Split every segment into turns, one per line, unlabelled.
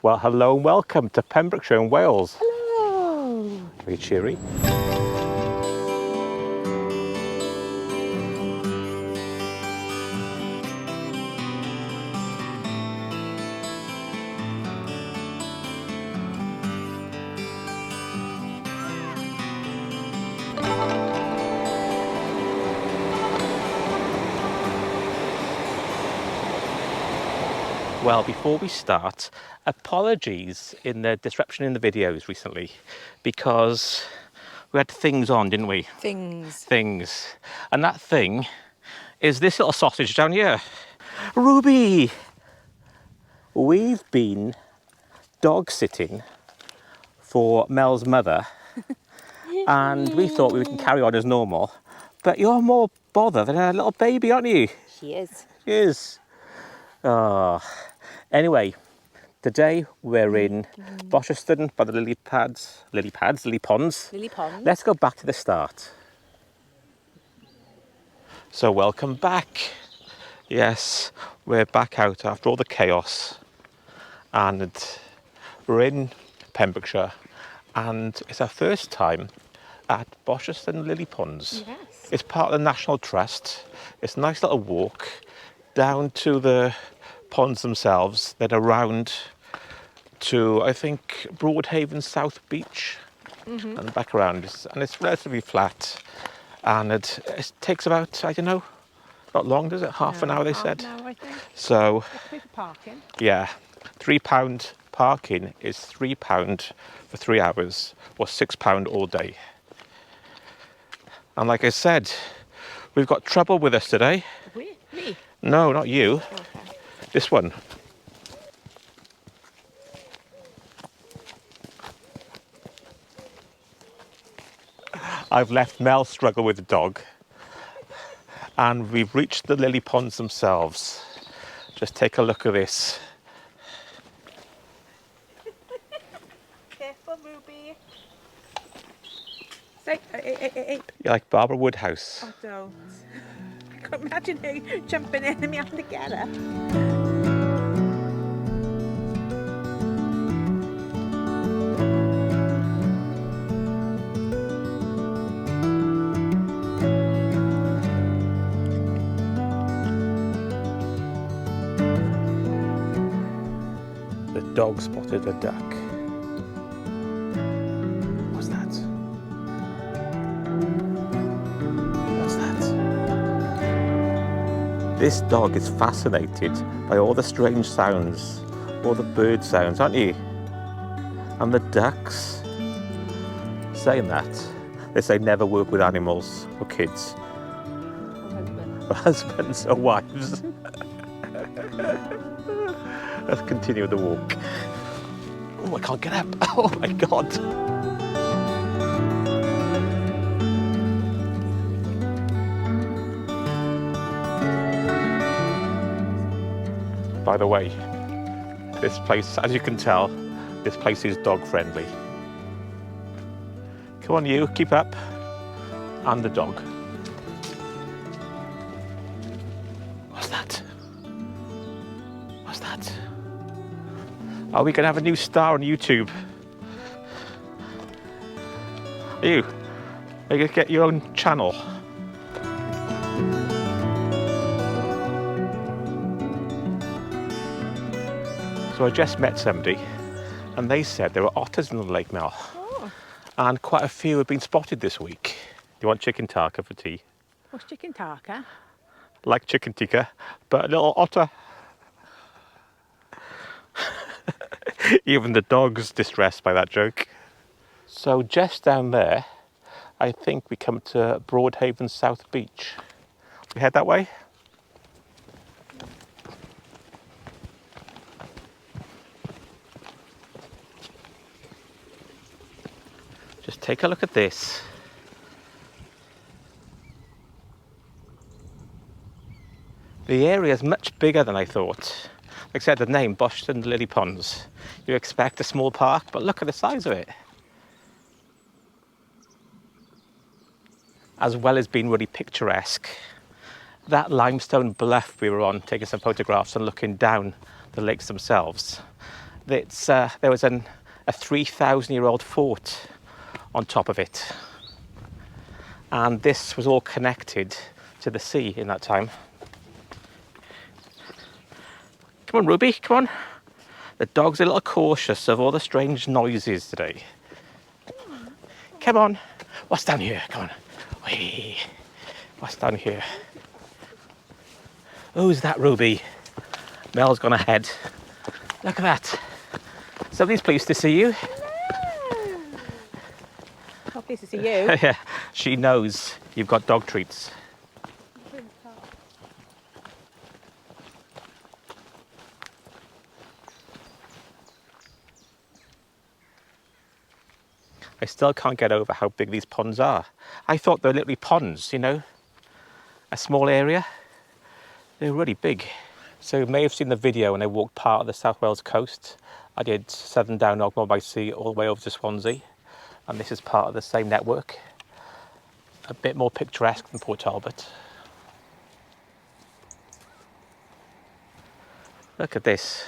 Well, hello and welcome to Pembrokeshire in Wales.
Hello.
Very cheery. Well, before we start, apologies in the disruption in the videos recently because we had things on, didn't we? Things. And that thing is this little sausage down here. Ruby! We've been dog sitting for Mel's mother and we thought we can carry on as normal, but you're more bother than a little baby, aren't you?
She is.
She is. Oh. Anyway, today we're in Bosherston by the Lily Ponds.
Lily Ponds.
Let's go back to the start. So welcome back. Yes, we're back out after all the chaos and we're in Pembrokeshire and it's our first time at Bosherston Lily Ponds.
Yes.
It's part of the National Trust. It's a nice little walk down to the ponds themselves, then around to, I think, Broadhaven South Beach and back around. And it's relatively flat and it takes about, I don't know, not long, does it? Half an hour, they said.
Half an hour, I think.
So,
Free for parking.
yeah, £3 parking is £3 for 3 hours or £6 all day. And like I said, we've got trouble with us today.
Me?
No, not you.
Okay.
This one. I've left Mel struggle with the dog and we've reached the lily ponds themselves. Just take a look at this.
Careful, Ruby. Say, hey.
You're like Barbara Woodhouse.
Oh, don't. I can't imagine her jumping in and me having to get her.
The dog spotted a duck. What's that? What's that? This dog is fascinated by all the strange sounds, all the bird sounds, aren't you? And the ducks. Saying that, they say never work with animals or kids. Or husbands or wives. Let's continue the walk. Oh, I can't get up. Oh my God. By the way, this place, as you can tell, this place is dog friendly. Come on you, keep up. And the dog. What's that? What's that? Are we going to have a new star on YouTube? Are you going to get your own channel? So I just met somebody and they said there were otters in the lake now.
Oh.
And quite a few have been spotted this week. Do you want chicken tikka for tea?
What's chicken tikka?
Like chicken tikka, but a little otter. Even the dog's distressed by that joke. So just down there, I think we come to Broadhaven South Beach. We head that way? Just take a look at this. The area is much bigger than I thought. Like I said, the name, Bosherston Lily Ponds. You expect a small park, but look at the size of it. As well as being really picturesque, that limestone bluff we were on, taking some photographs and looking down the lakes themselves, there was a 3,000-year-old fort on top of it. And this was all connected to the sea in that time. Come on, Ruby, come on. The dog's a little cautious of all the strange noises today. Come on. What's down here? Come on. Whee. What's down here? Who's that, Ruby? Mel's gone ahead. Look at that. Somebody's pleased to see you.
Hello. Not pleased to see you.
Yeah, she knows you've got dog treats. I still can't get over how big these ponds are. I thought they were literally ponds, you know, a small area. They're really big. So you may have seen the video when I walked part of the South Wales coast. I did Southern Down Ogmore by Sea all the way over to Swansea. And this is part of the same network. A bit more picturesque than Port Talbot. Look at this.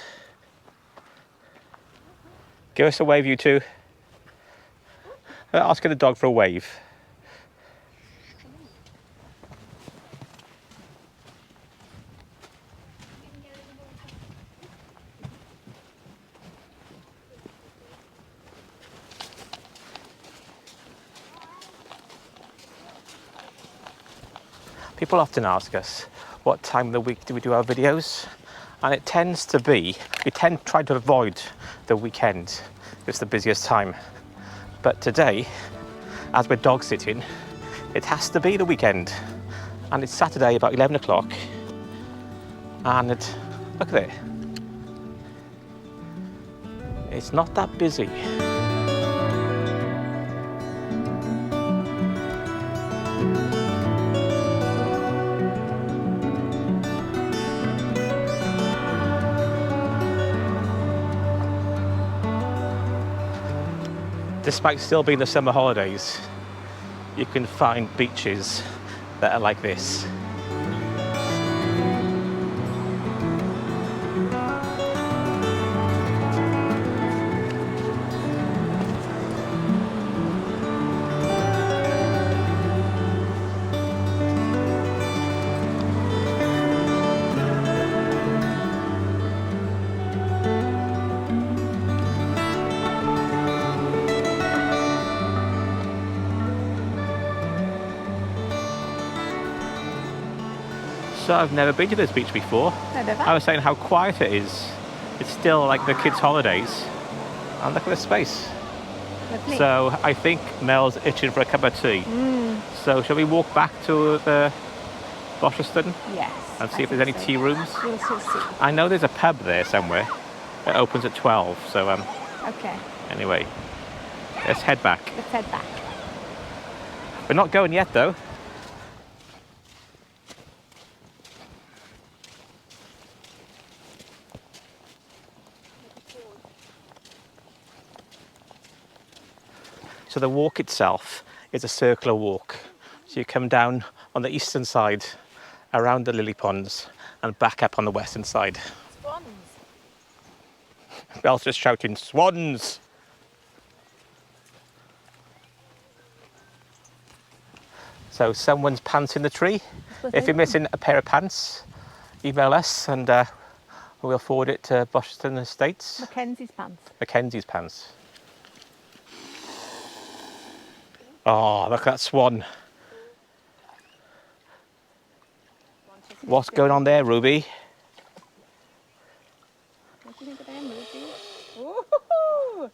Give us a wave, you two. Asking the dog for a wave. People often ask us, what time of the week do we do our videos? And it tends to be, we tend to try to avoid the weekend. It's the busiest time. But today, as we're dog sitting, it has to be the weekend. And it's Saturday about 11 o'clock. And look at it. It's not that busy. Despite still being the summer holidays, you can find beaches that are like this. So I've never been to this beach before.
Never.
I was saying how quiet it is. It's still like the kids' holidays. And look at the space.
Lovely.
So I think Mel's itching for a cup of tea. So shall we walk back to the Bosherston
Yes.
and see if there's any tea rooms?
We'll sort of see.
I know there's a pub there somewhere. It opens at 12. So
Okay.
anyway, let's head back.
Let's head back.
We're not going yet though. So the walk itself is a circular walk. So you come down on the eastern side, around the lily ponds, and back up on the western side.
Swans.
Belle's just shouting, swans! So someone's pants in the tree. If you're missing a pair of pants, email us and we'll forward it to Bosherston Estates.
Mackenzie's pants.
Mackenzie's pants. Oh, look at that swan. What's going on there, Ruby?
What do you think of them, Ruby? Woohoo!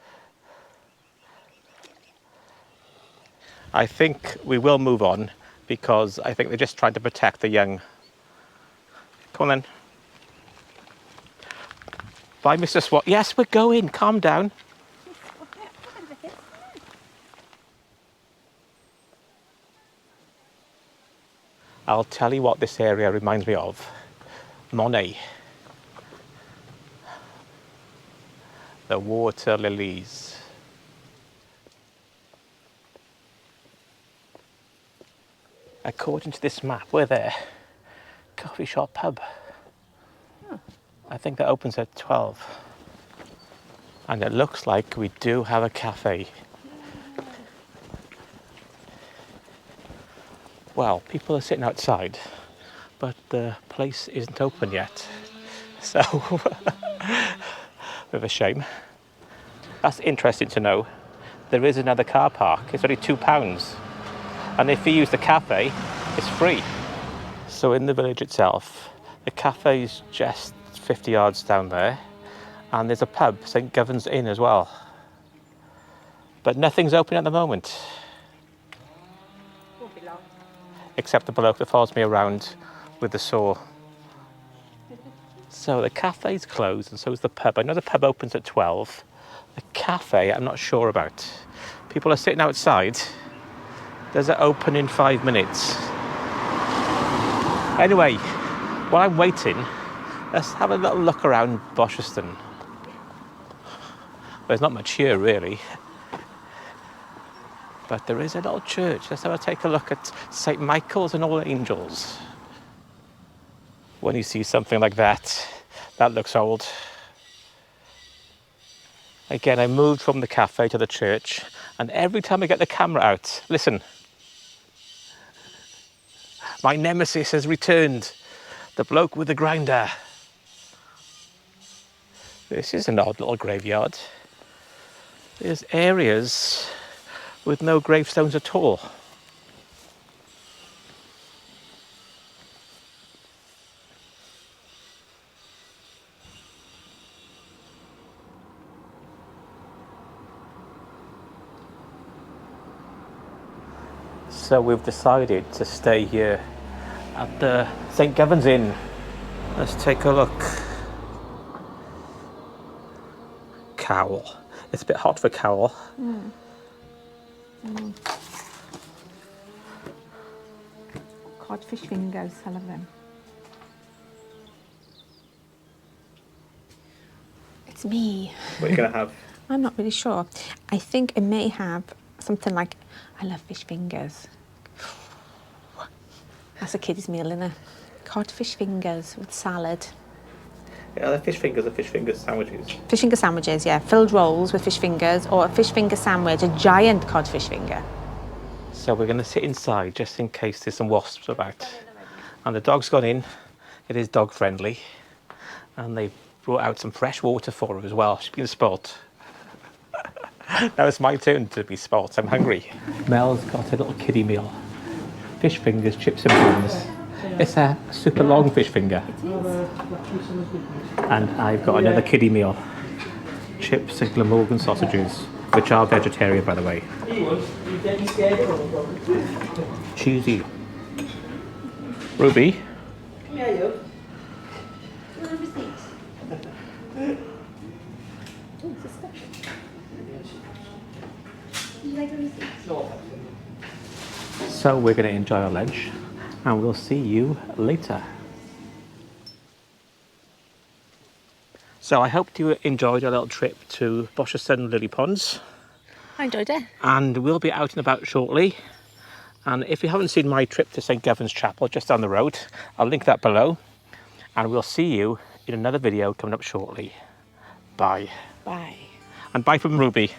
I think we will move on because I think they're just trying to protect the young. Come on then. Bye, Mr. Swan. Yes, we're going. Calm down. I'll tell you what this area reminds me of. Monet. The water lilies. According to this map, we're there. Coffee shop pub. I think that opens at 12. And it looks like we do have a cafe. Well, people are sitting outside, but the place isn't open yet. So, bit of a shame. That's interesting to know. There is another car park. It's only £2. And if you use the cafe, it's free. So in the village itself, the cafe's just 50 yards down there. And there's a pub, St Govan's Inn as well. But nothing's open at the moment.
Won't be long.
Except the bloke that follows me around with the saw. So the cafe's closed and so is the pub. I know the pub opens at 12. The cafe, I'm not sure about. People are sitting outside. Does it open in 5 minutes? Anyway, while I'm waiting, let's have a little look around Bosherston. There's not much here really, but there is a little church. Let's have a take a look at St Michael's and All Angels. When you see something like that, that looks old. Again, I moved from the cafe to the church, and every time I get the camera out, listen, my nemesis has returned, the bloke with the grinder. This is an odd little graveyard. There's areas with no gravestones at all. So we've decided to stay here at the St Govan's Inn. Let's take a look. Cowl. It's a bit hot for cowl.
Codfish fingers, I love them. It's me.
What are you going to have?
I'm not really sure. I think it may have something like, I love fish fingers. That's a kiddie's meal, isn't it? Codfish fingers with salad.
Yeah, the fish fingers are fish finger sandwiches.
Fish finger sandwiches, yeah. Filled rolls with fish fingers, or a fish finger sandwich, a giant codfish finger.
So we're going to sit inside just in case there's some wasps about. And the dog's gone in. It is dog friendly. And they brought out some fresh water for her as well. She's been spoilt. Now it's my turn to be spoilt. I'm hungry. Mel's got a little kiddie meal. Fish fingers, chips and beans. It's a super long fish finger. And I've got another kiddie meal. Chips and Glamorgan sausages, which are vegetarian, by the way. Cheesy. Ruby?
Come here, you. Do you want a receipt?
Oh, it's a special.
Do you like a receipt? No.
So we're going to enjoy our lunch and we'll see you later. So I hope you enjoyed our little trip to Bosherston Lily Ponds.
I enjoyed it.
And we'll be out and about shortly. And if you haven't seen my trip to St Govan's Chapel just down the road, I'll link that below. And we'll see you in another video coming up shortly. Bye.
Bye.
And bye from Ruby.